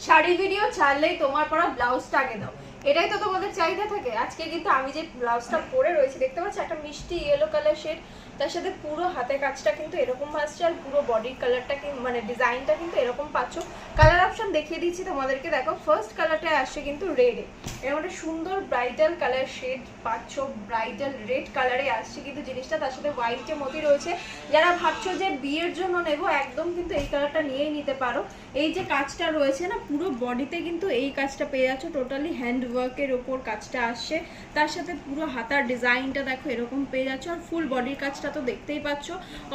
Sari video ছাড়লেই তোমার পরা ব্লাউজটা আগে দাও, এটাই তো তোমাদের চাহিদা থাকে। আজকে কিন্তু আমি যে ব্লাউজটা পরে রয়েছি দেখতে পাচ্ছ, একটা মিষ্টি ইয়েলো কালার শেড, তার সাথে পুরো হাতে কাজটা কিন্তু এরকম আসছে, আর পুরো বডির কালারটা মানে ডিজাইনটা কিন্তু এরকম পাচ্ছ। কালার অপশন দেখিয়ে দিচ্ছি তোমাদেরকে, দেখো ফার্স্ট কালারটা আসছে কিন্তু রেডে, এরকম একটা সুন্দর ব্রাইটাল কালার শেড পাচ্ছ, ব্রাইটাল রেড কালারে আসছে কিন্তু জিনিসটা, তার সাথে হোয়াইটে মতি রয়েছে। যারা ভাবছো যে বিয়ের জন্য নেবো, একদম কিন্তু এই কালারটা নিয়েই নিতে পারো। এই যে কাজটা রয়েছে না, পুরো বডিতে কিন্তু এই কাজটা পেয়ে যাচ্ছ, টোটালি হ্যান্ড ওয়ার্কের ওপর কাজটা আসছে, তার সাথে পুরো হাতার ডিজাইনটা দেখো এরকম পেয়ে যাচ্ছ, আর ফুল বডির কাজটা তো দেখতেই পাচ্ছ,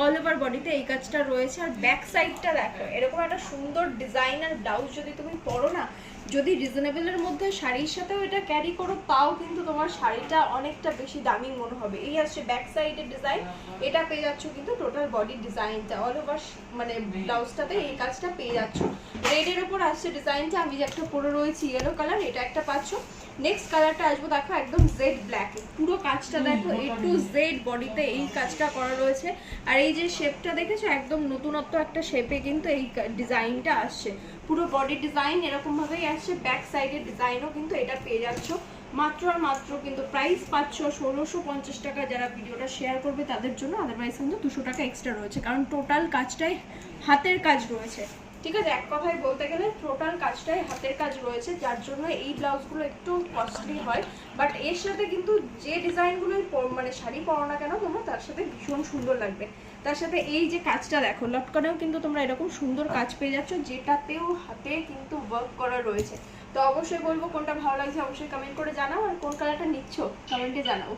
অল ওভার বডিতে এই কাজটা রয়েছে। আর ব্যাক সাইডটা দেখো এরকম একটা সুন্দর ডিজাইন, আর ব্লাউজ যদি তুমি পরো না, যদি রিজনেবলের মধ্যে শাড়ির সাথেও এটা ক্যারি করো, তাও কিন্তু তোমার শাড়িটা অনেকটা বেশি দামি মনে হবে। এই আসছে ব্যাক সাইডের ডিজাইন, এটা পেয়ে যাচ্ছ কিন্তু টোটাল বডির ডিজাইনটা, অল ওভার মানে ব্লাউজটাতে এই কাজটা পেয়ে যাচ্ছ। রেডের উপর আসছে ডিজাইনটা, আমি যে একটা পরে রয়েছি ইয়েলো কালার, এটা একটা পাচ্ছ। নেক্সট কালারটা আসবো দেখো একদম জেড ব্ল্যাক, পুরো কাজটা দেখো এ টু জেড বডিতে এই কাজটা করা রয়েছে। আর এই যে শেপটা দেখেছো, একদম নতুনত্ব একটা শেপে কিন্তু এই ডিজাইনটা আসছে, পুরো বডি ডিজাইন এরকম ভাবেই আসছে, ব্যাক সাইডের ডিজাইনও কিন্তু এটা পেয়ে যাচ্ছ। মাত্র আর মাত্র কিন্তু প্রাইস পাচ্ছ 1650 টাকা। যারা ভিডিওটা শেয়ার করবে তাদের জন্য, আদারওয়াইজ কিন্তু 200 টাকা এক্সট্রা রয়েছে, কারণ টোটাল কাজটাই হাতের কাজ রয়েছে। ঠিক আছে, এক কথায় বলতে গেলে টোটাল কাজটাই হাতের কাজ রয়েছে, যার জন্য এই ব্লাউজগুলো একটু কস্টলি হয়। বাট এর সাথে কিন্তু যে ডিজাইনগুলোই মানে শাড়ি পরো না কেন তোমরা, তার সাথে ভীষণ সুন্দর লাগবে। তার সাথে এই যে কাজটা দেখো, লটকনেও কিন্তু তোমরা এরকম সুন্দর কাজ পেয়ে যাচ্ছ, যেটাতেও হাতে কিন্তু ওয়ার্ক করা রয়েছে। তো অবশ্যই বলবো কোনটা ভালো লাগছে, অবশ্যই কমেন্ট করে জানাও, আর কোন কালারটা নিচ্ছ কমেন্টে জানাও।